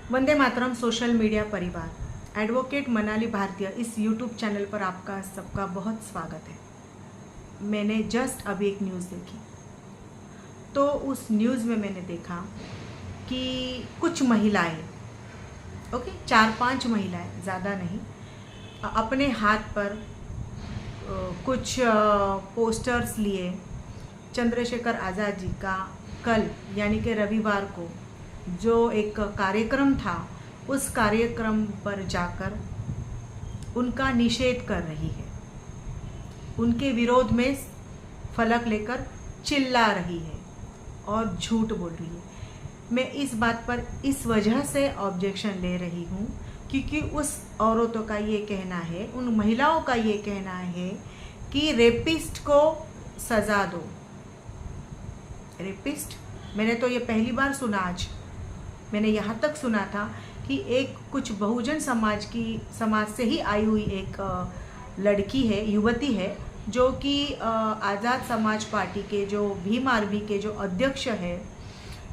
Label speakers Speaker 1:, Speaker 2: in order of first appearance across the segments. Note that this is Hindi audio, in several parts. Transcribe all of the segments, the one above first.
Speaker 1: वंदे मातरम सोशल मीडिया परिवार। एडवोकेट मनाली भारतीय इस यूट्यूब चैनल पर आपका सबका बहुत स्वागत है। मैंने जस्ट अभी एक न्यूज़ देखी, तो उस न्यूज़ में मैंने देखा कि कुछ महिलाएं, 4-5 महिलाएं, ज़्यादा नहीं, अपने हाथ पर कुछ पोस्टर्स लिए चंद्रशेखर आज़ाद जी का कल यानी कि रविवार को जो एक कार्यक्रम था, उस कार्यक्रम पर जाकर उनका निषेध कर रही है, उनके विरोध में फलक लेकर चिल्ला रही है और झूठ बोल रही है। मैं इस बात पर इस वजह से ऑब्जेक्शन ले रही हूँ क्योंकि उस औरतों का ये कहना है, उन महिलाओं का ये कहना है कि रेपिस्ट को सज़ा दो। रेपिस्ट, मैंने तो ये पहली बार सुना। आज मैंने यहाँ तक सुना था कि एक कुछ बहुजन समाज से ही आई हुई एक लड़की है, युवती है, जो कि आज़ाद समाज पार्टी के जो भीम आर्मी के जो अध्यक्ष है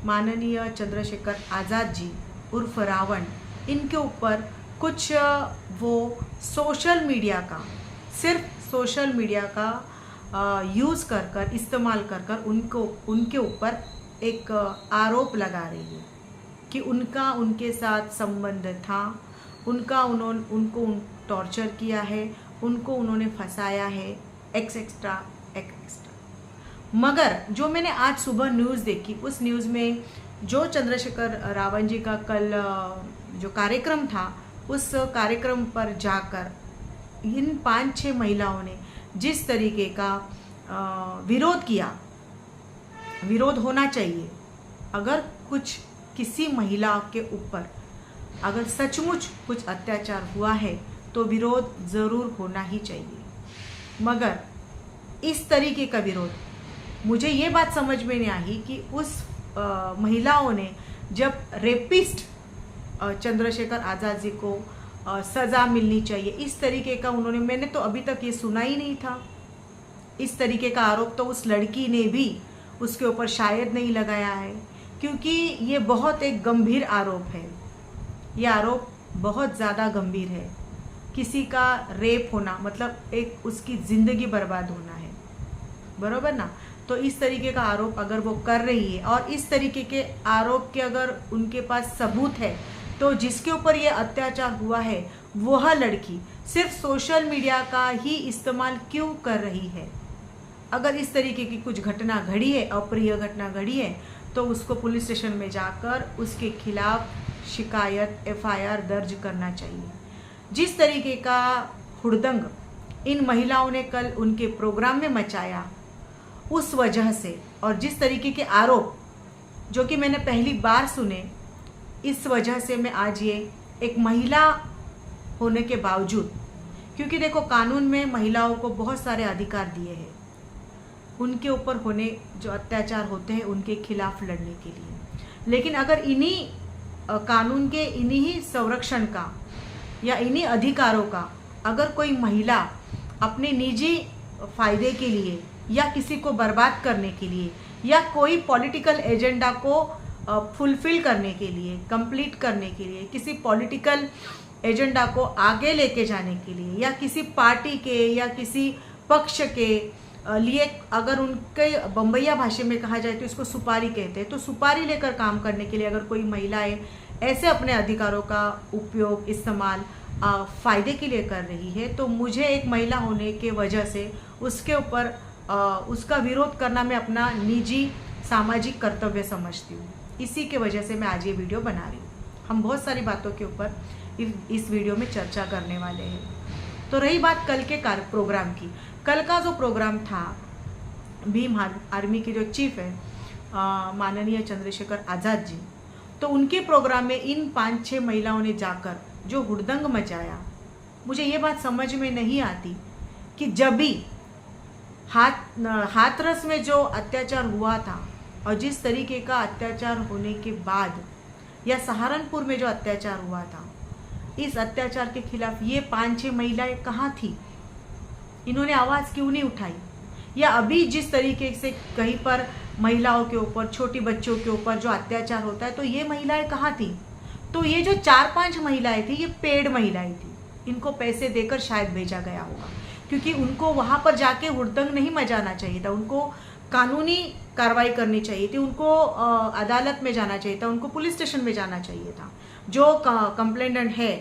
Speaker 1: माननीय चंद्रशेखर आज़ाद जी उर्फ रावण, इनके ऊपर कुछ वो सोशल मीडिया का, सिर्फ सोशल मीडिया का यूज़ कर इस्तेमाल कर उनके ऊपर एक आरोप लगा रही है कि उनके साथ संबंध था, उनको टॉर्चर किया है, उनको उन्होंने फंसाया है, एक्सेट्रा। मगर जो मैंने आज सुबह न्यूज़ देखी, उस न्यूज़ में जो चंद्रशेखर रावण जी का कल जो कार्यक्रम था, उस कार्यक्रम पर जाकर इन 5-6 महिलाओं ने जिस तरीके का विरोध किया, विरोध होना चाहिए। अगर कुछ किसी महिला के ऊपर अगर सचमुच कुछ अत्याचार हुआ है तो विरोध ज़रूर होना ही चाहिए। मगर इस तरीके का विरोध, मुझे ये बात समझ में नहीं आई कि उस महिलाओं ने जब रेपिस्ट चंद्रशेखर आज़ाद जी को सज़ा मिलनी चाहिए, इस तरीके का मैंने तो अभी तक ये सुना ही नहीं था। इस तरीके का आरोप तो उस लड़की ने भी उसके ऊपर शायद नहीं लगाया है, क्योंकि ये बहुत एक गंभीर आरोप है। ये आरोप बहुत ज़्यादा गंभीर है। किसी का रेप होना मतलब एक उसकी ज़िंदगी बर्बाद होना है, बरोबर ना? तो इस तरीके का आरोप अगर वो कर रही है और इस तरीके के आरोप के अगर उनके पास सबूत है, तो जिसके ऊपर ये अत्याचार हुआ है वह लड़की सिर्फ सोशल मीडिया का ही इस्तेमाल क्यों कर रही है? अगर इस तरीके की कुछ घटना घड़ी है, अप्रिय घटना घड़ी है, तो उसको पुलिस स्टेशन में जाकर उसके खिलाफ शिकायत FIR दर्ज करना चाहिए। जिस तरीके का हुड़दंग इन महिलाओं ने कल उनके प्रोग्राम में मचाया, उस वजह से, और जिस तरीके के आरोप जो कि मैंने पहली बार सुने, इस वजह से मैं आज ये एक महिला होने के बावजूद, क्योंकि देखो कानून में महिलाओं को बहुत सारे अधिकार दिए हैं उनके ऊपर होने जो अत्याचार होते हैं उनके खिलाफ लड़ने के लिए, लेकिन अगर इन्हीं कानून के इन्हीं ही संरक्षण का या इन्हीं अधिकारों का अगर कोई महिला अपने निजी फायदे के लिए या किसी को बर्बाद करने के लिए या कोई पॉलिटिकल एजेंडा को फुलफिल करने के लिए, कंप्लीट करने के लिए, किसी पॉलिटिकल एजेंडा को आगे लेके जाने के लिए या किसी पार्टी के या किसी पक्ष के लिए, अगर उनके बम्बैया भाषा में कहा जाए तो इसको सुपारी कहते हैं, तो सुपारी लेकर काम करने के लिए अगर कोई महिलाएं ऐसे अपने अधिकारों का उपयोग, इस्तेमाल फ़ायदे के लिए कर रही है, तो मुझे एक महिला होने के वजह से उसके ऊपर उसका विरोध करना मैं अपना निजी सामाजिक कर्तव्य समझती हूँ। इसी के वजह से मैं आज ये वीडियो बना रही हूँ। हम बहुत सारी बातों के ऊपर इस वीडियो में चर्चा करने वाले हैं। तो रही बात कल के प्रोग्राम की, कल का जो प्रोग्राम था, भीम आर्मी के जो चीफ है माननीय चंद्रशेखर आज़ाद जी, तो उनके प्रोग्राम में इन 5-6 महिलाओं ने जाकर जो हुड़दंग मचाया, मुझे ये बात समझ में नहीं आती कि जब भी हाथरस में जो अत्याचार हुआ था और जिस तरीके का अत्याचार होने के बाद, या सहारनपुर में जो अत्याचार हुआ था, इस अत्याचार के खिलाफ ये 5-6 महिलाएं कहाँ थी? इन्होंने आवाज़ क्यों नहीं उठाई? या अभी जिस तरीके से कहीं पर महिलाओं के ऊपर, छोटी बच्चों के ऊपर जो अत्याचार होता है, तो ये महिलाएं कहाँ थी? तो ये जो 4-5 महिलाएं थी, ये पेड महिलाएं थी, इनको पैसे देकर शायद भेजा गया होगा, क्योंकि उनको वहां पर जाके हुड़दंग नहीं मचाना चाहिए था, उनको कानूनी कार्रवाई करनी चाहिए थी, उनको अदालत में जाना चाहिए था, उनको पुलिस स्टेशन में जाना चाहिए था। जो कंप्लेनेंट है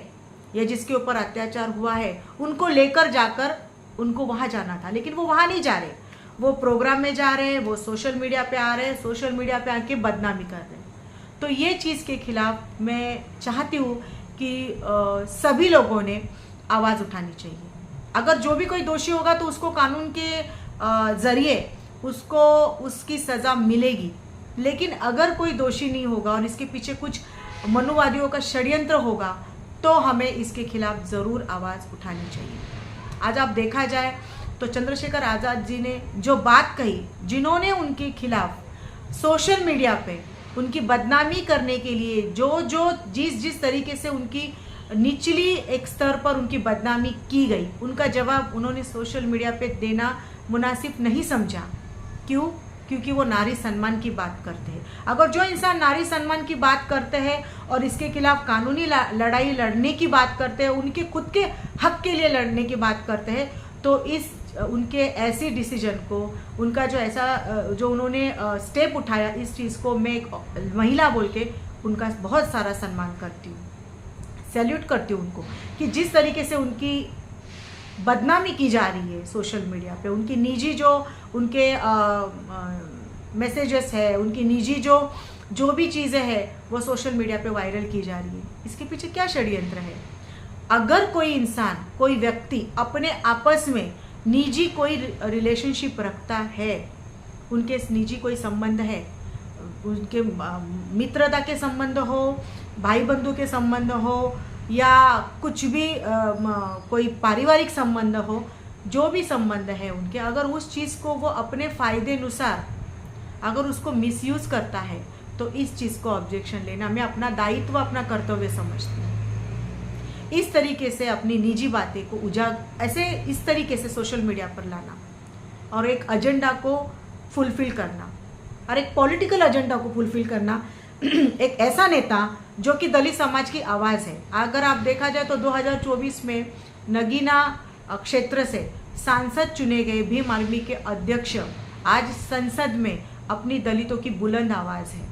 Speaker 1: या जिसके ऊपर अत्याचार हुआ है, उनको लेकर जाकर उनको वहां जाना था, लेकिन वो वहां नहीं जा रहे, वो प्रोग्राम में जा रहे हैं, वो सोशल मीडिया पे आ रहे हैं, सोशल मीडिया पे आके बदनामी कर रहे हैं। तो ये चीज़ के खिलाफ मैं चाहती हूँ कि सभी लोगों ने आवाज़ उठानी चाहिए। अगर जो भी कोई दोषी होगा तो उसको कानून के ज़रिए उसको उसकी सज़ा मिलेगी, लेकिन अगर कोई दोषी नहीं होगा और इसके पीछे कुछ मनुवादियों का षड्यंत्र होगा तो हमें इसके खिलाफ ज़रूर आवाज़ उठानी चाहिए। आज आप देखा जाए तो चंद्रशेखर आज़ाद जी ने जो बात कही, जिन्होंने उनके खिलाफ सोशल मीडिया पे उनकी बदनामी करने के लिए जिस तरीके से उनकी निचली एक स्तर पर उनकी बदनामी की गई, उनका जवाब उन्होंने सोशल मीडिया पे देना मुनासिब नहीं समझा। क्यों? क्योंकि वो नारी सम्मान की बात करते हैं। अगर जो इंसान नारी सम्मान की बात करते हैं और इसके खिलाफ कानूनी लड़ाई लड़ने की बात करते हैं, उनके खुद के हक के लिए लड़ने की बात करते हैं, तो उनके ऐसे डिसीजन को, उनका जो उन्होंने स्टेप उठाया, इस चीज़ को मैं एक महिला बोल के उनका बहुत सारा सम्मान करती हूँ, सैल्यूट करती हूँ उनको, कि जिस तरीके से उनकी बदनामी की जा रही है सोशल मीडिया पे, उनकी निजी जो उनके मैसेजेस है, उनकी निजी जो भी चीज़ें हैं वो सोशल मीडिया पे वायरल की जा रही है। इसके पीछे क्या षड्यंत्र है? अगर कोई इंसान, कोई व्यक्ति अपने आपस में निजी कोई रिलेशनशिप रखता है, उनके निजी कोई संबंध है, उनके मित्रता के संबंध हो, भाई बंधु के संबंध हो, या कुछ भी कोई पारिवारिक संबंध हो, जो भी संबंध है उनके, अगर उस चीज़ को वो अपने फ़ायदे अनुसार अगर उसको मिसयूज़ करता है तो इस चीज़ को ऑब्जेक्शन लेना मैं अपना दायित्व, अपना कर्तव्य समझती हूँ। इस तरीके से अपनी निजी बातें को इस तरीके से सोशल मीडिया पर लाना और एक एजेंडा को फुलफिल करना, और एक पॉलिटिकल एजेंडा को फुलफिल करना, एक ऐसा नेता जो कि दलित समाज की आवाज़ है। अगर आप देखा जाए तो 2024 में नगीना क्षेत्र से सांसद चुने गए भीम आर्मी के अध्यक्ष आज संसद में अपनी दलितों की बुलंद आवाज़ है।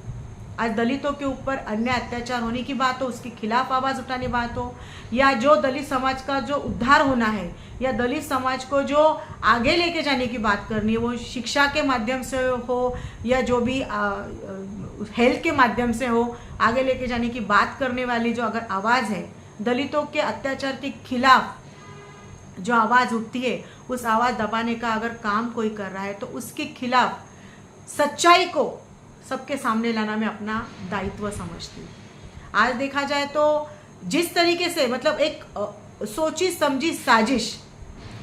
Speaker 1: आज दलितों के ऊपर अन्य अत्याचार होने की बात हो, उसके खिलाफ आवाज़ उठाने बात हो, या जो दलित समाज का जो उद्धार होना है, या दलित समाज को जो आगे लेके जाने की बात करनी है, वो शिक्षा के माध्यम से हो या जो भी हेल्थ के माध्यम से हो, आगे लेके जाने की बात करने वाली जो अगर आवाज़ है, दलितों के अत्याचार के खिलाफ जो आवाज़ उठती है, उस आवाज़ दबाने का अगर काम कोई कर रहा है तो उसके खिलाफ सच्चाई को सबके सामने लाना मैं अपना दायित्व समझती हूँ। आज देखा जाए तो जिस तरीके से, मतलब एक सोची समझी साजिश,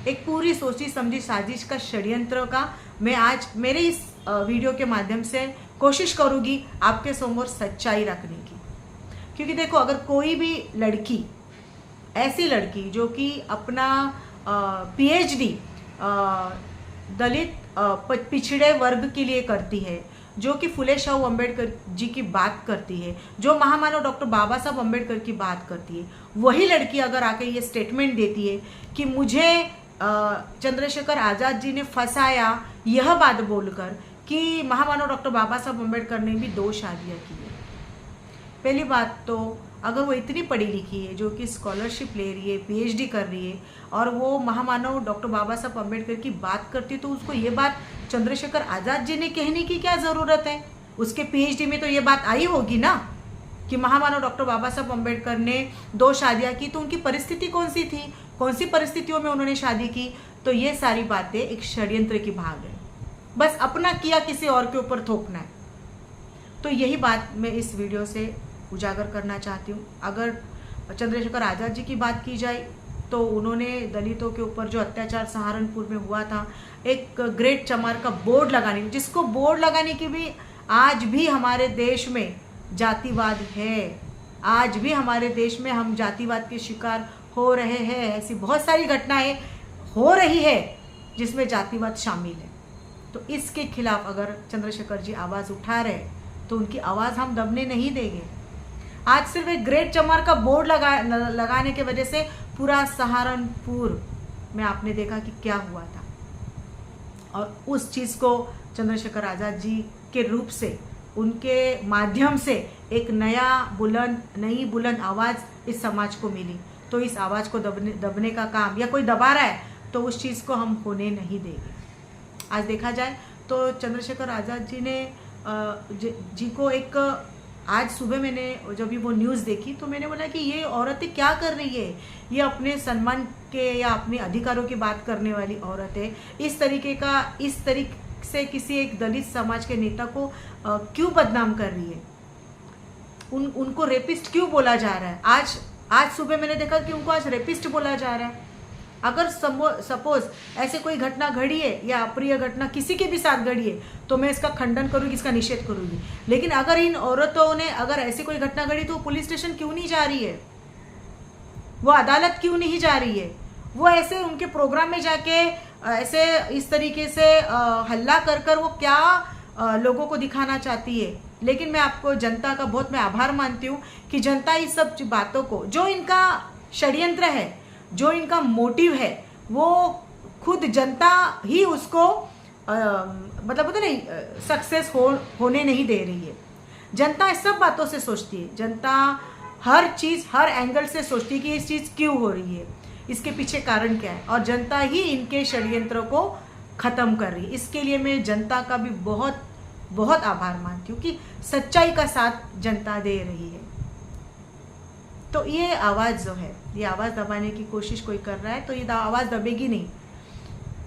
Speaker 1: एक पूरी सोची समझी साजिश का षड्यंत्र का मैं आज मेरे इस वीडियो के माध्यम से कोशिश करूँगी आपके समोर सच्चाई रखने की। क्योंकि देखो, अगर कोई भी लड़की, ऐसी लड़की जो कि अपना PhD दलित पिछड़े वर्ग के लिए करती है, जो कि फुले शाहू अम्बेडकर जी की बात करती है, जो महामानव डॉक्टर बाबा साहब अम्बेडकर की बात करती है, वही लड़की अगर आके ये स्टेटमेंट देती है कि मुझे चंद्रशेखर आज़ाद जी ने फंसाया, यह बात बोलकर कि महामानव डॉक्टर बाबा साहब अम्बेडकर ने भी 2 शादियाँ की है। पहली बात तो अगर वो इतनी पढ़ी लिखी है, जो कि स्कॉलरशिप ले रही है, PhD कर रही है, और वो महामानव डॉक्टर बाबा साहब अम्बेडकर की बात करती है, तो उसको ये बात चंद्रशेखर आज़ाद जी ने कहने की क्या ज़रूरत है? उसके PhD में तो ये बात आई होगी ना कि महामानव डॉक्टर बाबा साहब अम्बेडकर ने 2 शादियाँ की, तो उनकी परिस्थिति कौन सी थी, कौन सी परिस्थितियों में उन्होंने शादी की? तो ये सारी बातें एक षड्यंत्र की भाग है, बस अपना किया किसी और के ऊपर थोपना है। तो यही बात मैं इस वीडियो से उजागर करना चाहती हूँ। अगर चंद्रशेखर आज़ाद जी की बात की जाए तो उन्होंने दलितों के ऊपर जो अत्याचार सहारनपुर में हुआ था, एक ग्रेट चमार का बोर्ड लगाने, जिसको बोर्ड लगाने की भी आज भी हमारे देश में जातिवाद है, आज भी हमारे देश में हम जातिवाद के शिकार हो रहे हैं। ऐसी बहुत सारी घटनाएं हो रही है जिसमें जातिवाद शामिल है। तो इसके खिलाफ अगर चंद्रशेखर जी आवाज़ उठा रहे तो उनकी आवाज़ हम दबने नहीं देंगे। आज सिर्फ एक ग्रेट चमार का बोर्ड लगाने की वजह से पूरा सहारनपुर में आपने देखा कि क्या हुआ था। और उस चीज़ को चंद्रशेखर आज़ाद जी के रूप से, उनके माध्यम से एक नई बुलंद आवाज़ इस समाज को मिली। तो इस आवाज़ को दबने का काम, या कोई दबा रहा है तो उस चीज़ को हम होने नहीं देंगे। आज देखा जाए तो चंद्रशेखर आज़ाद जी ने जी को एक, आज सुबह मैंने जब भी वो न्यूज़ देखी तो मैंने बोला कि ये औरतें क्या कर रही है, ये अपने सम्मान के या अपने अधिकारों की बात करने वाली औरत है। इस तरीके से किसी एक दलित समाज के नेता को क्यों बदनाम कर रही है, उनको रेपिस्ट क्यों बोला जा रहा है। आज सुबह मैंने देखा कि उनको आज रेपिस्ट बोला जा रहा है। अगर सपोज ऐसे कोई घटना घड़ी है या अप्रिय घटना किसी के भी साथ घड़ी है तो मैं इसका खंडन करूंगी, इसका निषेध करूंगी। लेकिन अगर इन औरतों ने अगर ऐसी कोई घटना घड़ी तो पुलिस स्टेशन क्यों नहीं जा रही है, वो अदालत क्यों नहीं जा रही है, वो ऐसे उनके प्रोग्राम में जाके ऐसे इस तरीके से हल्ला कर वो क्या लोगों को दिखाना चाहती है। लेकिन मैं आपको जनता का बहुत मैं आभार मानती हूँ कि जनता इस सब बातों को, जो इनका षड्यंत्र है, जो इनका मोटिव है, वो खुद जनता ही उसको मतलब होता नहीं सक्सेस होने नहीं दे रही है। जनता इस सब बातों से सोचती है, जनता हर चीज़ हर एंगल से सोचती है कि इस चीज़ क्यों हो रही है, इसके पीछे कारण क्या है, और जनता ही इनके षड्यंत्रों को ख़त्म कर रही है। इसके लिए मैं जनता का भी बहुत बहुत आभार मानती हूँ कि सच्चाई का साथ जनता दे रही है। तो ये आवाज़ जो है, ये आवाज़ दबाने की कोशिश कोई कर रहा है तो ये आवाज़ दबेगी नहीं,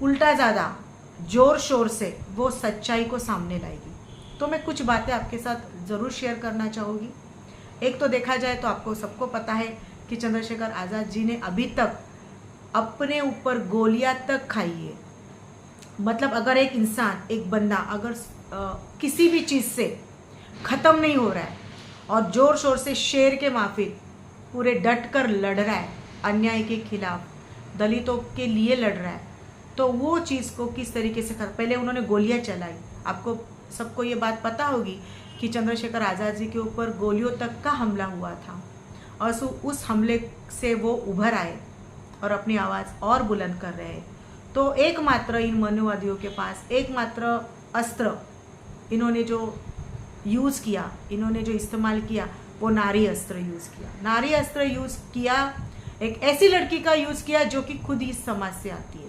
Speaker 1: उल्टा ज़्यादा ज़ोर शोर से वो सच्चाई को सामने लाएगी। तो मैं कुछ बातें आपके साथ ज़रूर शेयर करना चाहूँगी। एक तो देखा जाए तो आपको सबको पता है कि चंद्रशेखर आज़ाद जी ने अभी तक अपने ऊपर गोलियां तक खाई है। मतलब अगर एक इंसान, एक बंदा अगर किसी भी चीज़ से ख़त्म नहीं हो रहा है और ज़ोर शोर से शेर के माफिक पूरे डट कर लड़ रहा है, अन्याय के खिलाफ, दलितों के लिए लड़ रहा है, तो वो चीज़ को किस तरीके से पहले उन्होंने गोलियां चलाई। आपको सबको ये बात पता होगी कि चंद्रशेखर आज़ाद जी के ऊपर गोलियों तक का हमला हुआ था और उस हमले से वो उभर आए और अपनी आवाज़ और बुलंद कर रहे हैं। तो एकमात्र इन मनुवादियों के पास एकमात्र अस्त्र इन्होंने जो यूज़ किया, इन्होंने जो इस्तेमाल किया, वो नारी अस्त्र यूज़ किया। नारी अस्त्र यूज़ किया, एक ऐसी लड़की का यूज़ किया जो कि खुद इस समाज से आती है।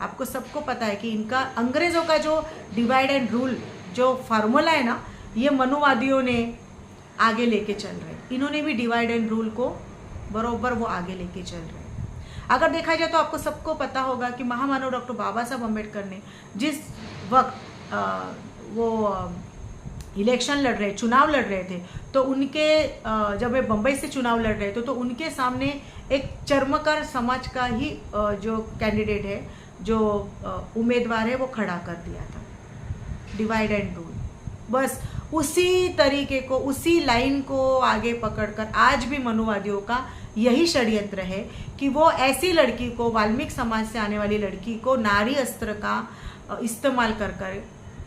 Speaker 1: आपको सबको पता है कि इनका अंग्रेज़ों का जो डिवाइड एंड रूल जो फार्मूला है ना, ये मनुवादियों ने आगे लेके चल रहे हैं। इन्होंने भी डिवाइड एंड रूल को बरोबर वो आगे लेके चल रहे हैं। अगर देखा जाए तो आपको सबको पता होगा कि महामानव डॉक्टर बाबा साहब अम्बेडकर ने जिस वक्त वो इलेक्शन लड़ रहे, चुनाव लड़ रहे थे, तो उनके जब वे बम्बई से चुनाव लड़ रहे थे तो उनके सामने एक चर्मकार समाज का ही जो कैंडिडेट है, जो उम्मीदवार है, वो खड़ा कर दिया था। डिवाइड एंड रूल, बस उसी तरीके को, उसी लाइन को आगे पकड़कर आज भी मनुवादियों का यही षड्यंत्र है कि वो ऐसी लड़की को, वाल्मीकि समाज से आने वाली लड़की को नारी अस्त्र का इस्तेमाल कर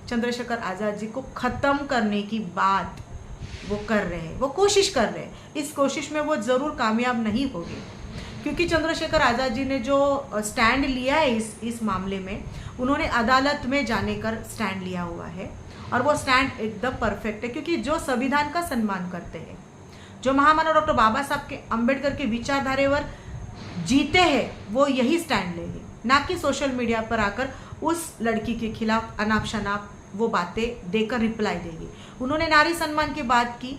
Speaker 1: चंद्रशेखर आज़ाद जी को ख़त्म करने की बात वो कर रहे हैं, वो कोशिश कर रहे हैं। इस कोशिश में वो ज़रूर कामयाब नहीं होगी, क्योंकि चंद्रशेखर आज़ाद जी ने जो स्टैंड लिया है इस मामले में, उन्होंने अदालत में जाने कर स्टैंड लिया हुआ है और वो स्टैंड एकदम परफेक्ट है, क्योंकि जो संविधान का सम्मान करते हैं, जो महामानव डॉक्टर बाबा साहब के अम्बेडकर के विचारधारावर जीते हैं, वो यही स्टैंड लेंगे, ना कि सोशल मीडिया पर आकर उस लड़की के खिलाफ अनाप शनाप वो बातें देकर रिप्लाई देंगे। उन्होंने नारी सम्मान की बात की,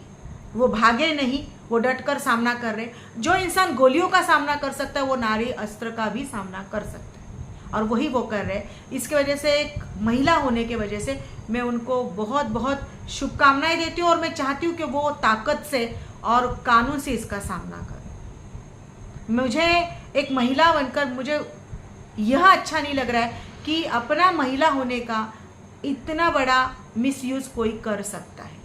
Speaker 1: वो भागे नहीं, वो डटकर सामना कर रहे। जो इंसान गोलियों का सामना कर सकता है वो नारी अस्त्र का भी सामना कर सकता है, और वही वो कर रहे हैं। इसके वजह से एक महिला होने के वजह से मैं उनको बहुत बहुत शुभकामनाएं देती हूँ और मैं चाहती हूँ कि वो ताकत से और कानून से इसका सामना करें। मुझे एक महिला बनकर मुझे यह अच्छा नहीं लग रहा है कि अपना महिला होने का इतना बड़ा मिसयूज़ कोई कर सकता है।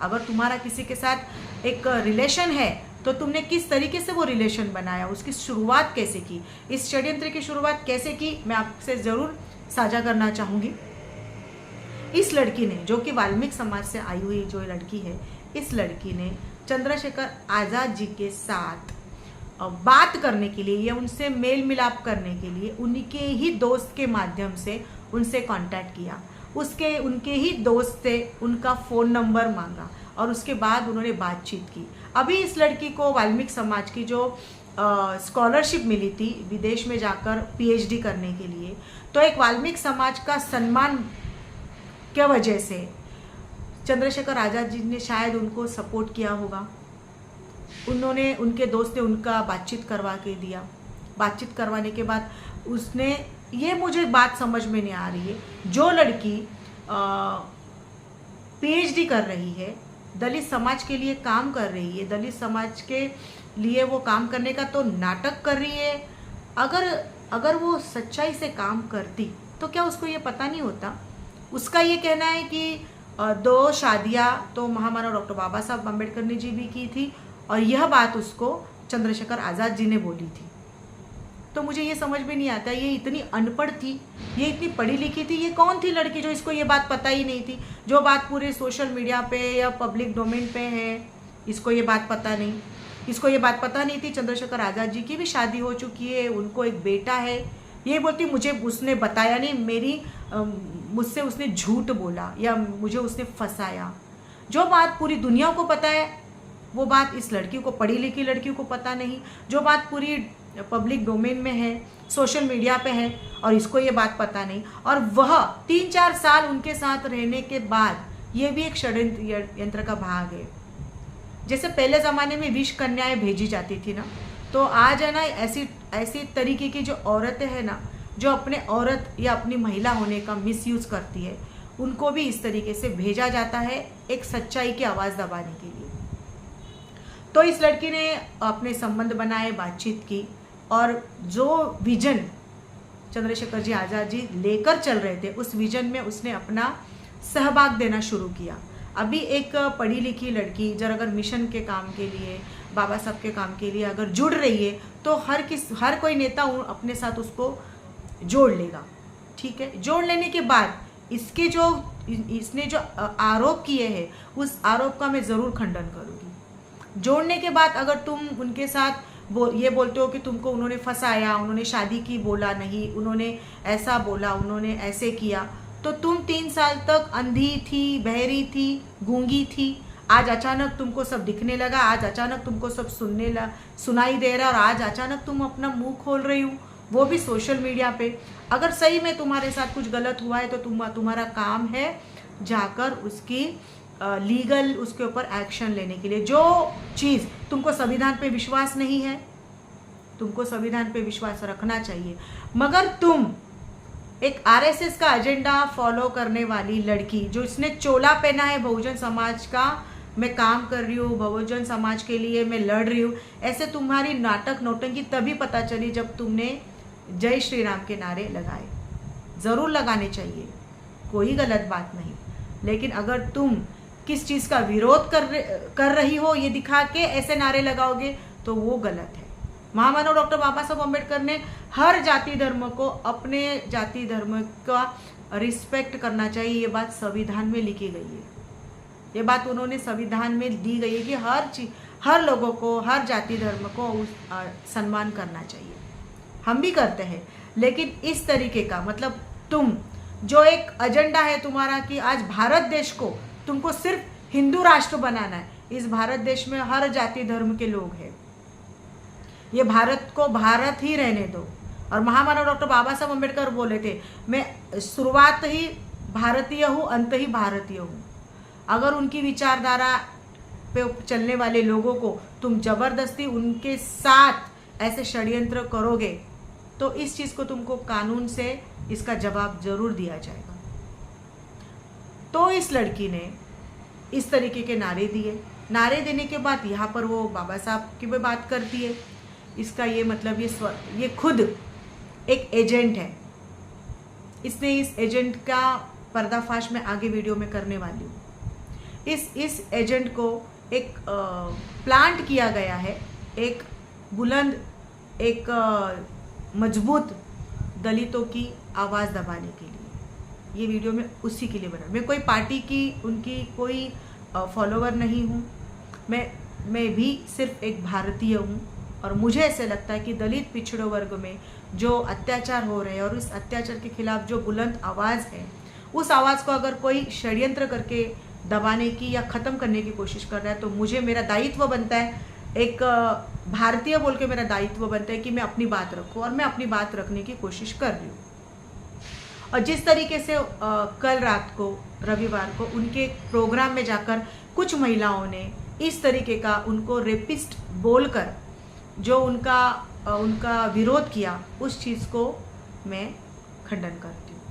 Speaker 1: अगर तुम्हारा किसी के साथ एक रिलेशन है तो तुमने किस तरीके से वो रिलेशन बनाया, उसकी शुरुआत कैसे की, इस षड्यंत्र की शुरुआत कैसे की, मैं आपसे ज़रूर साझा करना चाहूँगी। इस लड़की ने, जो कि वाल्मीकि समाज से आई हुई जो लड़की है, इस लड़की ने चंद्रशेखर आज़ाद जी के साथ बात करने के लिए या उनसे मेल मिलाप करने के लिए उनके ही दोस्त के माध्यम से उनसे कांटेक्ट किया। उनके ही दोस्त से उनका फ़ोन नंबर मांगा और उसके बाद उन्होंने बातचीत की। अभी इस लड़की को वाल्मीकि समाज की जो स्कॉलरशिप मिली थी विदेश में जाकर पीएचडी करने के लिए, तो एक वाल्मीकि समाज का सम्मान के वजह से चंद्रशेखर आज़ाद जी ने शायद उनको सपोर्ट किया होगा। उन्होंने, उनके दोस्त ने उनका बातचीत करवा के दिया। बातचीत करवाने के बाद उसने, ये मुझे बात समझ में नहीं आ रही है, जो लड़की पीएचडी कर रही है, दलित समाज के लिए काम कर रही है, दलित समाज के लिए वो काम करने का तो नाटक कर रही है। अगर वो सच्चाई से काम करती तो क्या उसको ये पता नहीं होता? उसका ये कहना है कि 2 शादियाँ तो महामानव डॉक्टर बाबा साहब अम्बेडकर ने जी भी की थी और यह बात उसको चंद्रशेखर आज़ाद जी ने बोली थी। तो मुझे ये समझ में नहीं आता, ये इतनी अनपढ़ थी, ये इतनी पढ़ी लिखी थी, ये कौन थी लड़की जो इसको ये बात पता ही नहीं थी? जो बात पूरे सोशल मीडिया पे या पब्लिक डोमेन पे है, इसको ये बात पता नहीं। इसको ये बात पता नहीं थी चंद्रशेखर आज़ाद जी की भी शादी हो चुकी है, उनको एक बेटा है। ये बोलती मुझे उसने बताया नहीं, मुझसे उसने झूठ बोला या मुझे उसने फंसाया। जो बात पूरी दुनिया को पता है वो बात इस लड़की को, पढ़ी लिखी लड़की को पता नहीं। जो बात पूरी पब्लिक डोमेन में है, सोशल मीडिया पे है, और इसको ये बात पता नहीं। और वह 3-4 साल उनके साथ रहने के बाद ये भी एक षड्यंत्र का भाग है। जैसे पहले ज़माने में विष कन्याएं भेजी जाती थी ना, तो आज है ना ऐसी तरीके की जो औरतें हैं ना, जो अपने औरत या अपनी महिला होने का मिसयूज़ करती है, उनको भी इस तरीके से भेजा जाता है एक सच्चाई की आवाज़ दबाने के लिए। तो इस लड़की ने अपने संबंध बनाए, बातचीत की, और जो विजन चंद्रशेखर जी आज़ाद जी लेकर चल रहे थे उस विजन में उसने अपना सहभाग देना शुरू किया। अभी एक पढ़ी लिखी लड़की जब अगर मिशन के काम के लिए, बाबा साहब के काम के लिए अगर जुड़ रही है तो हर कोई नेता अपने साथ उसको जोड़ लेगा, ठीक है। जोड़ लेने के बाद इसने जो आरोप किए हैं उस आरोप का मैं ज़रूर खंडन करूँगी। जोड़ने के बाद अगर तुम उनके साथ ये बोलते हो कि तुमको उन्होंने फंसाया, उन्होंने शादी की बोला नहीं, उन्होंने ऐसा बोला, उन्होंने ऐसे किया, तो तुम 3 साल तक अंधी थी, बहरी थी, गूंगी थी। आज अचानक तुमको सब दिखने लगा, आज अचानक तुमको सब सुनाई दे रहा है, और आज अचानक तुम अपना मुंह खोल रही हो, वो भी सोशल मीडिया पे। अगर सही में तुम्हारे साथ कुछ गलत हुआ है तो तुम्हारा काम है जाकर उसकी लीगल उसके ऊपर एक्शन लेने के लिए। जो चीज़ तुमको संविधान पे विश्वास नहीं है, तुमको संविधान पे विश्वास रखना चाहिए, मगर तुम एक आरएसएस का एजेंडा फॉलो करने वाली लड़की जो इसने चोला पहना है बहुजन समाज का, मैं काम कर रही हूँ, बहुजन समाज के लिए मैं लड़ रही हूँ, ऐसे तुम्हारी नाटक नौटंकी तभी पता चली जब तुमने जय श्री राम के नारे लगाए। ज़रूर लगाने चाहिए, कोई गलत बात नहीं, लेकिन अगर तुम किस चीज़ का विरोध कर रही हो ये दिखा के ऐसे नारे लगाओगे तो वो गलत है। महामानव डॉक्टर बाबा साहब अम्बेडकर ने हर जाति धर्म को अपने जाति धर्म का रिस्पेक्ट करना चाहिए, ये बात संविधान में लिखी गई है। ये बात उन्होंने संविधान में दी गई है कि हर लोगों को, हर जाति धर्म को सम्मान करना चाहिए। हम भी करते हैं, लेकिन इस तरीके का मतलब तुम जो एक एजेंडा है तुम्हारा कि आज भारत देश को तुमको सिर्फ हिंदू राष्ट्र बनाना है। इस भारत देश में हर जाति धर्म के लोग हैं, ये भारत को भारत ही रहने दो। और महामानव डॉक्टर बाबा साहब अम्बेडकर बोले थे, मैं शुरुआत ही भारतीय हूँ, अंत ही भारतीय हूँ। अगर उनकी विचारधारा पे चलने वाले लोगों को तुम जबरदस्ती उनके साथ ऐसे षड्यंत्र करोगे तो इस चीज़ को तुमको कानून से इसका जवाब जरूर दिया जाएगा। तो इस लड़की ने इस तरीके के नारे दिए। नारे देने के बाद यहाँ पर वो बाबा साहब की भी बात करती है। इसका ये मतलब ये खुद एक एजेंट है। इसने इस एजेंट का पर्दाफाश मैं आगे वीडियो में करने वाली हूँ। इस एजेंट को एक प्लांट किया गया है, एक बुलंद, एक मजबूत दलितों की आवाज़ दबाने के लिए। ये वीडियो मैं उसी के लिए बना। मैं कोई पार्टी की, उनकी कोई फॉलोवर नहीं हूँ। मैं मैं भी सिर्फ एक भारतीय हूँ और मुझे ऐसे लगता है कि दलित पिछड़े वर्ग में जो अत्याचार हो रहे हैं और उस अत्याचार के खिलाफ जो बुलंद आवाज़ है, उस आवाज़ को अगर कोई षड्यंत्र करके दबाने की या ख़त्म करने की कोशिश कर रहा है, तो मुझे मेरा दायित्व बनता है, एक भारतीय बोल के मेरा दायित्व बनता है कि मैं अपनी बात रखूं, और मैं अपनी बात रखने की कोशिश कर रही हूँ। और जिस तरीके से कल रात को रविवार को उनके प्रोग्राम में जाकर कुछ महिलाओं ने इस तरीके का उनको रेपिस्ट बोलकर जो उनका विरोध किया, उस चीज़ को मैं खंडन करती हूँ,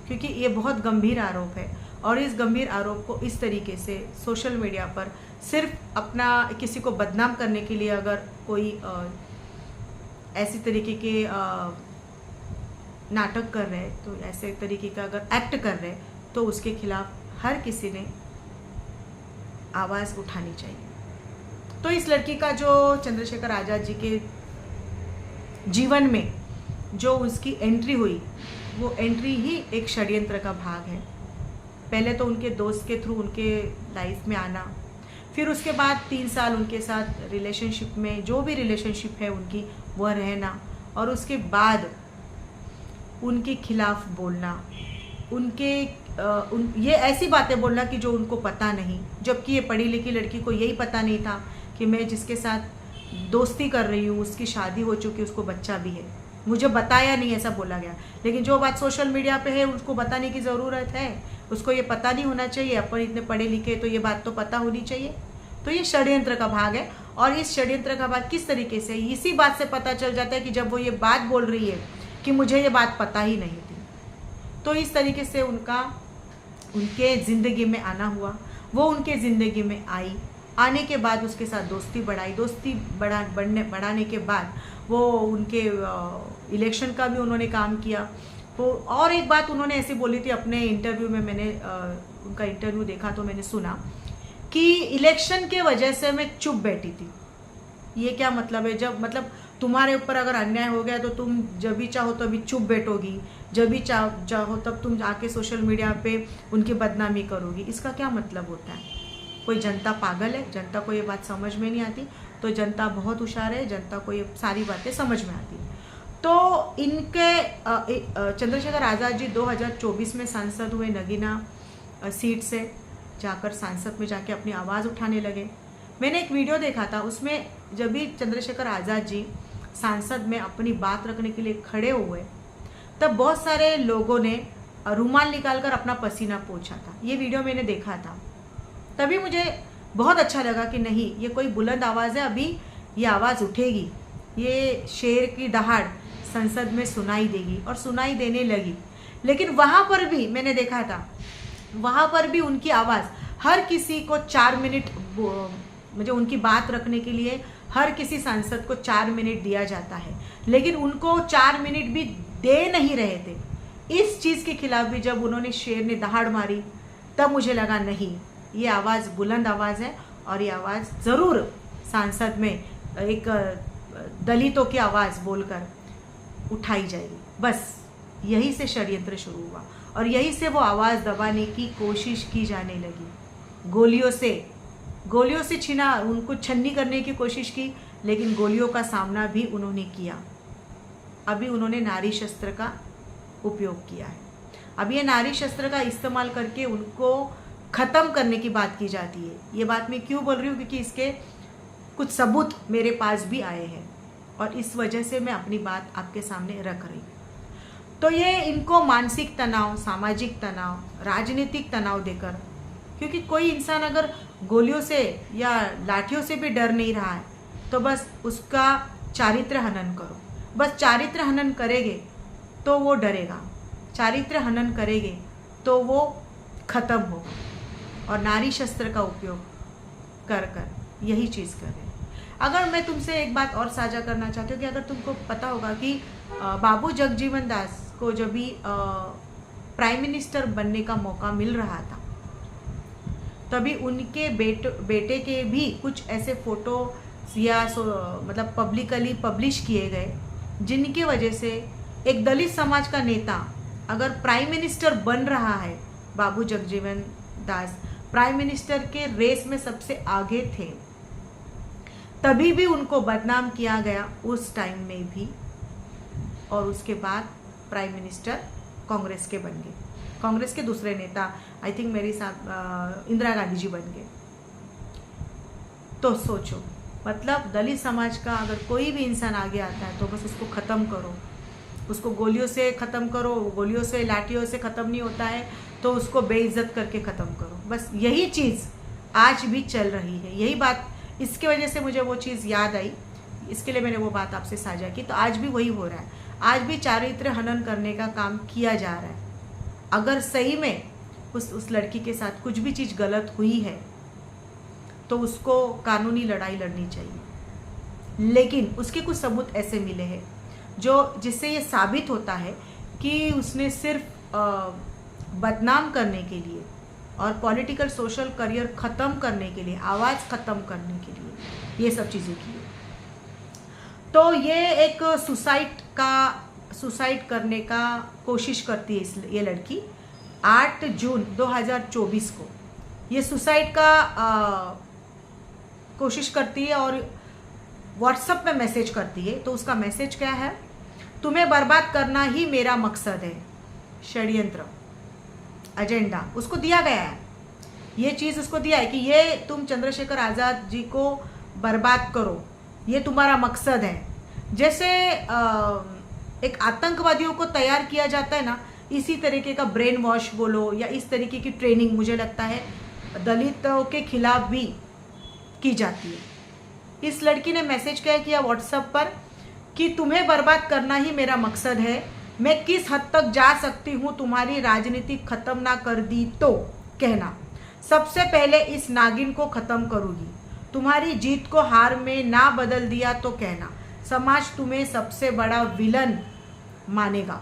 Speaker 1: क्योंकि ये बहुत गंभीर आरोप है। और इस गंभीर आरोप को इस तरीके से सोशल मीडिया पर सिर्फ अपना किसी को बदनाम करने के लिए अगर कोई ऐसी तरीके के नाटक कर रहे हैं, तो ऐसे तरीके का अगर एक्ट कर रहे हैं, तो उसके खिलाफ हर किसी ने आवाज़ उठानी चाहिए। तो इस लड़की का जो चंद्रशेखर आज़ाद जी के जीवन में जो उसकी एंट्री हुई, वो एंट्री ही एक षड्यंत्र का भाग है। पहले तो उनके दोस्त के थ्रू उनके लाइफ में आना, फिर उसके बाद 3 साल उनके साथ रिलेशनशिप में, जो भी रिलेशनशिप है उनकी, वह रहना, और उसके बाद उनके खिलाफ बोलना, ये ऐसी बातें बोलना कि जो उनको पता नहीं, जबकि ये पढ़ी लिखी लड़की को यही पता नहीं था कि मैं जिसके साथ दोस्ती कर रही हूँ उसकी शादी हो चुकी, उसको बच्चा भी है, मुझे बताया नहीं, ऐसा बोला गया। लेकिन जो बात सोशल मीडिया पे है उसको बताने की ज़रूरत है, उसको ये पता नहीं होना चाहिए। अपन इतने पढ़े लिखे तो ये बात तो पता होनी चाहिए। तो ये षड्यंत्र का भाग है, और इस षड्यंत्र का भाग किस तरीके से, इसी बात से पता चल जाता है कि जब वो ये बात बोल रही है कि मुझे ये बात पता ही नहीं थी, तो इस तरीके से उनके ज़िंदगी में आना हुआ। वो उनके ज़िंदगी में आई, आने के बाद उसके साथ दोस्ती बढ़ाने के बाद वो उनके इलेक्शन का भी उन्होंने काम किया। तो और एक बात उन्होंने ऐसी बोली थी अपने इंटरव्यू में, मैंने उनका इंटरव्यू देखा तो मैंने सुना कि इलेक्शन के वजह से मैं चुप बैठी थी। ये क्या मतलब है? जब मतलब तुम्हारे ऊपर अगर अन्याय हो गया तो तुम जब भी चाहो तभी चुप बैठोगी, जब भी चाहो तब तुम आके सोशल मीडिया पे उनकी बदनामी करोगी। इसका क्या मतलब होता है? कोई जनता पागल है? जनता को ये बात समझ में नहीं आती? तो जनता बहुत होशियार है, जनता को ये सारी बातें समझ में आती है। तो इनके चंद्रशेखर आज़ाद जी 2024 में सांसद हुए, नगीना सीट से जाकर सांसद में जाके अपनी आवाज़ उठाने लगे। मैंने एक वीडियो देखा था, उसमें जब भी चंद्रशेखर आज़ाद जी सांसद में अपनी बात रखने के लिए खड़े हुए, तब बहुत सारे लोगों ने रुमाल निकालकर अपना पसीना पोंछा था। ये वीडियो मैंने देखा था, तभी मुझे बहुत अच्छा लगा कि नहीं, ये कोई बुलंद आवाज़ है, अभी ये आवाज़ उठेगी, ये शेर की दहाड़ संसद में सुनाई देगी, और सुनाई देने लगी। लेकिन वहाँ पर भी मैंने देखा था, वहाँ पर भी उनकी आवाज़ हर किसी को 4 मिनट, मुझे उनकी बात रखने के लिए हर किसी सांसद को 4 मिनट दिया जाता है, लेकिन उनको 4 मिनट भी दे नहीं रहे थे। इस चीज़ के खिलाफ भी जब उन्होंने शेर ने दहाड़ मारी, तब मुझे लगा नहीं, ये आवाज़ बुलंद आवाज़ है, और ये आवाज़ ज़रूर सांसद में एक दलितों की आवाज़ बोलकर उठाई जाएगी। बस यही से षड्यंत्र शुरू हुआ, और यही से वो आवाज़ दबाने की कोशिश की जाने लगी। गोलियों से छीना, उनको छन्नी करने की कोशिश की, लेकिन गोलियों का सामना भी उन्होंने किया। अभी उन्होंने नारी शस्त्र का उपयोग किया है। अब ये नारी शस्त्र का इस्तेमाल करके उनको ख़त्म करने की बात की जाती है। ये बात मैं क्यों बोल रही हूँ? क्योंकि इसके कुछ सबूत मेरे पास भी आए हैं, और इस वजह से मैं अपनी बात आपके सामने रख रही हूँ। तो ये इनको मानसिक तनाव, सामाजिक तनाव, राजनीतिक तनाव देकर, क्योंकि कोई इंसान अगर गोलियों से या लाठियों से भी डर नहीं रहा है, तो बस उसका चारित्र हनन करो। बस चारित्र हनन करेंगे तो वो डरेगा, चारित्र हनन करेंगे तो वो खत्म होगा। और नारी शस्त्र का उपयोग कर यही चीज़ कर रहे हैं। अगर मैं तुमसे एक बात और साझा करना चाहती हूँ कि अगर तुमको पता होगा कि बाबू जगजीवन दास को जब भी प्राइम मिनिस्टर बनने का मौका मिल रहा था, तभी उनके बेटे के भी कुछ ऐसे फोटो या मतलब पब्लिकली पब्लिश किए गए, जिनकी वजह से एक दलित समाज का नेता अगर प्राइम मिनिस्टर बन रहा है, बाबू जगजीवन दास प्राइम मिनिस्टर के रेस में सबसे आगे थे, तभी भी उनको बदनाम किया गया उस टाइम में भी। और उसके बाद प्राइम मिनिस्टर कांग्रेस के बन गए, कांग्रेस के दूसरे नेता, आई थिंक मेरे साथ इंदिरा गांधी जी बन गए। तो सोचो, मतलब दलित समाज का अगर कोई भी इंसान आगे आता है तो बस उसको ख़त्म करो, उसको गोलियों से ख़त्म करो, गोलियों से लाठियों से ख़त्म नहीं होता है तो उसको बेइज्जत करके ख़त्म करो। बस यही चीज़ आज भी चल रही है, यही बात, इसके वजह से मुझे वो चीज़ याद आई, इसके लिए मैंने वो बात आपसे साझा की। तो आज भी वही हो रहा है, आज भी चारित्र हनन करने का काम किया जा रहा है। अगर सही में उस लड़की के साथ कुछ भी चीज़ गलत हुई है तो उसको कानूनी लड़ाई लड़नी चाहिए, लेकिन उसके कुछ सबूत ऐसे मिले हैं जो जिससे ये साबित होता है कि उसने सिर्फ बदनाम करने के लिए और पॉलिटिकल सोशल करियर ख़त्म करने के लिए, आवाज़ ख़त्म करने के लिए ये सब चीज़ें की है। तो ये एक सुसाइड करने का कोशिश करती है ये लड़की। 8 जून 2024 को ये सुसाइड का कोशिश करती है और व्हाट्सएप में मैसेज करती है। तो उसका मैसेज क्या है? तुम्हें बर्बाद करना ही मेरा मकसद है। षड्यंत्र, एजेंडा उसको दिया गया है, ये चीज़ उसको दिया है कि ये तुम चंद्रशेखर आज़ाद जी को बर्बाद करो, ये तुम्हारा मकसद है। जैसे एक आतंकवादियों को तैयार किया जाता है ना, इसी तरीके का ब्रेन वॉश बोलो या इस तरीके की ट्रेनिंग मुझे लगता है दलितों के खिलाफ भी की जाती है। इस लड़की ने मैसेज क्या किया व्हाट्सएप पर कि तुम्हें बर्बाद करना ही मेरा मकसद है, मैं किस हद तक जा सकती हूँ तुम्हारी राजनीति खत्म ना कर दी तो कहना, सबसे पहले इस नागिन को खत्म करूँगी, तुम्हारी जीत को हार में ना बदल दिया तो कहना, समाज तुम्हें सबसे बड़ा विलन मानेगा।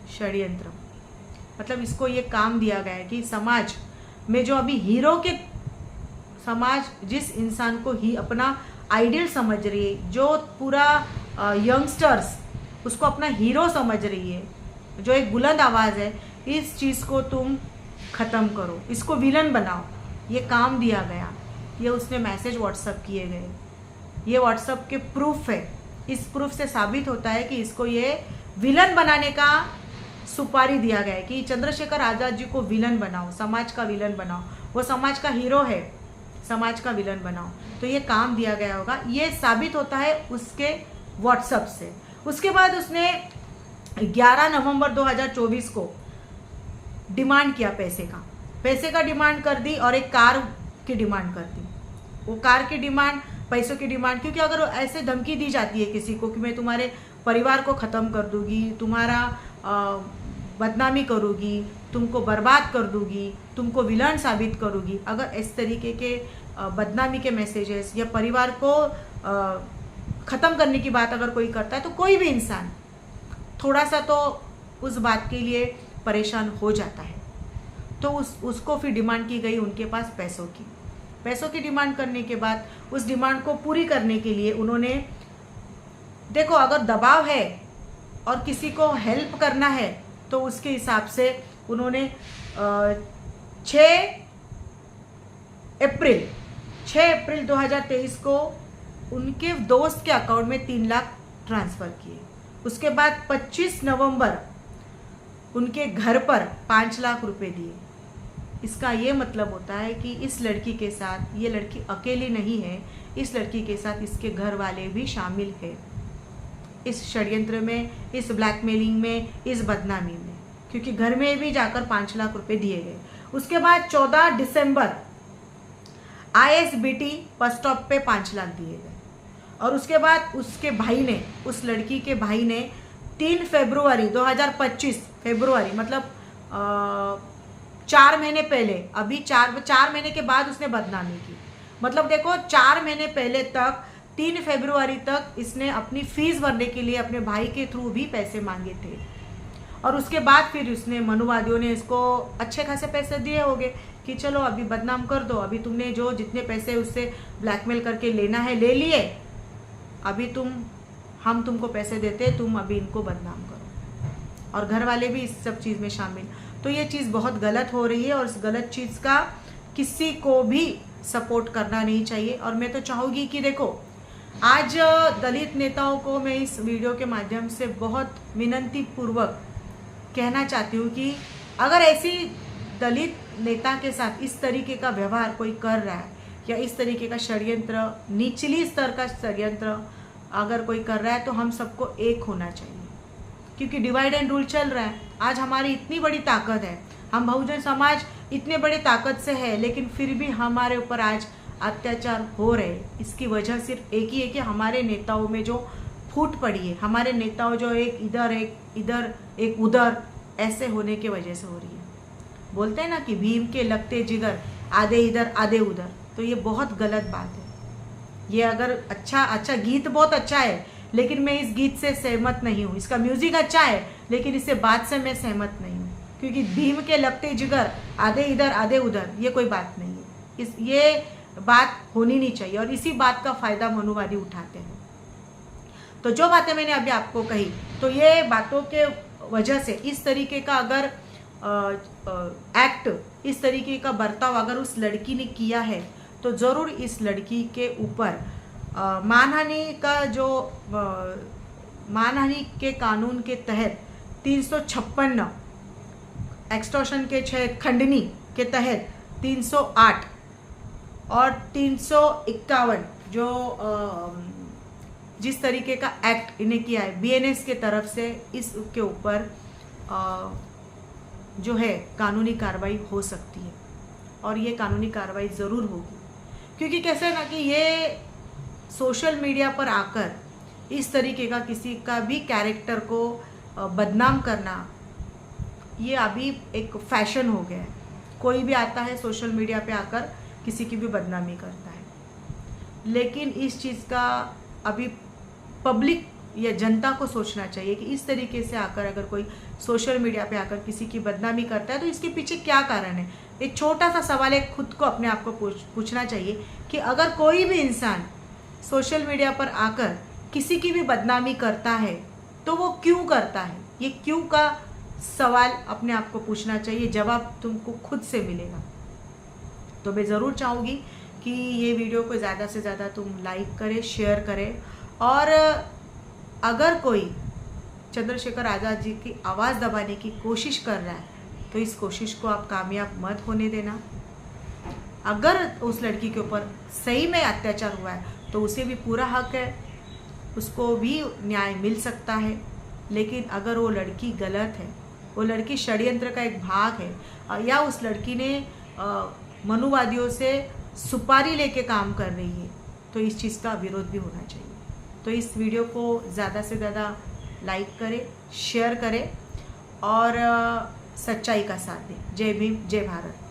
Speaker 1: षड्यंत्र, मतलब इसको ये काम दिया गया है कि समाज में जो अभी हीरो के, समाज जिस इंसान को ही अपना आइडियल समझ रही है, जो पूरा यंगस्टर्स उसको अपना हीरो समझ रही है, जो एक बुलंद आवाज़ है, इस चीज़ को तुम ख़त्म करो, इसको विलन बनाओ, ये काम दिया गया। ये उसने मैसेज व्हाट्सएप किए गए, ये व्हाट्सएप के प्रूफ है। इस प्रूफ से साबित होता है कि इसको ये विलन बनाने का सुपारी दिया गया है कि चंद्रशेखर आज़ाद जी को विलन बनाओ, समाज का विलन बनाओ, वो समाज का हीरो है, समाज का विलन बनाओ। तो ये काम दिया गया होगा, ये साबित होता है उसके व्हाट्सएप से। उसके बाद उसने 11 नवंबर 2024 को डिमांड किया, पैसे का डिमांड कर दी और एक कार की डिमांड कर दी। वो कार की डिमांड, पैसों की डिमांड, क्योंकि अगर ऐसे धमकी दी जाती है किसी को कि मैं तुम्हारे परिवार को ख़त्म कर दूंगी, तुम्हारा बदनामी करूँगी, तुमको बर्बाद कर दूंगी, तुमको विलन साबित करूँगी, अगर इस तरीके के बदनामी के मैसेजेस या परिवार को ख़त्म करने की बात अगर कोई करता है तो कोई भी इंसान थोड़ा सा तो उस बात के लिए परेशान हो जाता है। तो उसको फिर डिमांड की गई उनके पास पैसों की डिमांड करने के बाद उस डिमांड को पूरी करने के लिए उन्होंने, देखो अगर दबाव है और किसी को हेल्प करना है तो उसके हिसाब से उन्होंने 6 अप्रैल 2023 को उनके दोस्त के अकाउंट में 3 लाख ट्रांसफ़र किए। उसके बाद 25 नवंबर उनके घर पर 5 लाख रुपए दिए। इसका ये मतलब होता है कि इस लड़की के साथ, ये लड़की अकेली नहीं है, इस लड़की के साथ इसके घर वाले भी शामिल है इस षड्यंत्र में, इस ब्लैकमेलिंग में, इस बदनामी में, क्योंकि घर में भी जाकर 5 लाख रुपए दिए गए। उसके बाद 14 दिसंबर ISBT बस स्टॉप पे 5 लाख दिए गए। और उसके बाद उसके भाई ने, उस लड़की के भाई ने 3 फरवरी 2025 फरवरी, मतलब 4 महीने पहले, अभी 4 महीने के बाद उसने बदनामी की। मतलब देखो 4 महीने पहले तक, 3 फरवरी तक इसने अपनी फीस भरने के लिए अपने भाई के थ्रू भी पैसे मांगे थे। और उसके बाद फिर उसने, मनुवादियों ने इसको अच्छे खासे पैसे दिए होंगे कि चलो अभी बदनाम कर दो, अभी तुमने जो जितने पैसे उससे ब्लैकमेल करके लेना है ले लिए, अभी हम तुमको पैसे देते, तुम अभी इनको बदनाम करो। और घर वाले भी इस सब चीज़ में शामिल। तो ये चीज़ बहुत गलत हो रही है और इस गलत चीज़ का किसी को भी सपोर्ट करना नहीं चाहिए। और मैं तो चाहूँगी कि देखो, आज दलित नेताओं को मैं इस वीडियो के माध्यम से बहुत विनती पूर्वक कहना चाहती हूँ कि अगर ऐसी दलित नेता के साथ इस तरीके का व्यवहार कोई कर रहा है या इस तरीके का षड्यंत्र, निचली स्तर का षड्यंत्र अगर कोई कर रहा है, तो हम सबको एक होना चाहिए, क्योंकि डिवाइड एंड रूल चल रहा है। आज हमारी इतनी बड़ी ताकत है, हम बहुजन समाज इतने बड़े ताकत से है, लेकिन फिर भी हमारे ऊपर आज अत्याचार हो रहे। इसकी वजह सिर्फ एक ही है कि हमारे नेताओं में जो फूट पड़ी है, हमारे नेताओं जो एक इधर एक उधर ऐसे होने की वजह से हो रही है। बोलते हैं ना कि भीम के लगते जिगर, आधे इधर आधे उधर, तो ये बहुत गलत बात है। ये अगर अच्छा गीत बहुत अच्छा है, लेकिन मैं इस गीत से सहमत नहीं हूँ। इसका म्यूजिक अच्छा है, लेकिन इससे बात से मैं सहमत नहीं हूँ, क्योंकि भीम के लगते जिगर, आधे इधर आधे उधर, ये कोई बात नहीं है। ये बात होनी नहीं चाहिए, और इसी बात का फायदा मनुवादी उठाते हैं। तो जो बातें मैंने अभी आपको कही, तो ये बातों के वजह से इस तरीके का अगर एक्ट, इस तरीके का बर्ताव अगर उस लड़की ने किया है, तो ज़रूर इस लड़की के ऊपर मानहानि का जो मानहानि के कानून के तहत 356, एक्सटॉर्शन के 6 खंडनी के तहत 308 और 351 जो जिस तरीके का एक्ट इन्हें किया है बीएनएस के तरफ से, इसके ऊपर जो है कानूनी कार्रवाई हो सकती है, और ये कानूनी कार्रवाई ज़रूर होगी। क्योंकि कैसे है ना कि ये सोशल मीडिया पर आकर इस तरीके का किसी का भी कैरेक्टर को बदनाम करना, ये अभी एक फैशन हो गया है। कोई भी आता है सोशल मीडिया पे आकर किसी की भी बदनामी करता है, लेकिन इस चीज़ का अभी पब्लिक या जनता को सोचना चाहिए कि इस तरीके से आकर अगर कोई सोशल मीडिया पे आकर किसी की बदनामी करता है, तो इसके पीछे क्या कारण है। एक छोटा सा सवाल है, खुद को अपने आप को पूछना चाहिए कि अगर कोई भी इंसान सोशल मीडिया पर आकर किसी की भी बदनामी करता है, तो वो क्यों करता है। ये क्यों का सवाल अपने आप को पूछना चाहिए, जवाब तुमको खुद से मिलेगा। तो मैं ज़रूर चाहूँगी कि ये वीडियो को ज़्यादा से ज़्यादा तुम लाइक करें, शेयर करें, और अगर कोई चंद्रशेखर आज़ाद जी की आवाज़ दबाने की कोशिश कर रहा है, तो इस कोशिश को आप कामयाब मत होने देना। अगर उस लड़की के ऊपर सही में अत्याचार हुआ है, तो उसे भी पूरा हक है, उसको भी न्याय मिल सकता है। लेकिन अगर वो लड़की गलत है, वो लड़की षड्यंत्र का एक भाग है, या उस लड़की ने मनुवादियों से सुपारी लेके काम कर रही है, तो इस चीज़ का विरोध भी होना चाहिए। तो इस वीडियो को ज़्यादा से ज़्यादा लाइक करें, शेयर करें, और सच्चाई का साथ दें। जय भीम, जय भारत।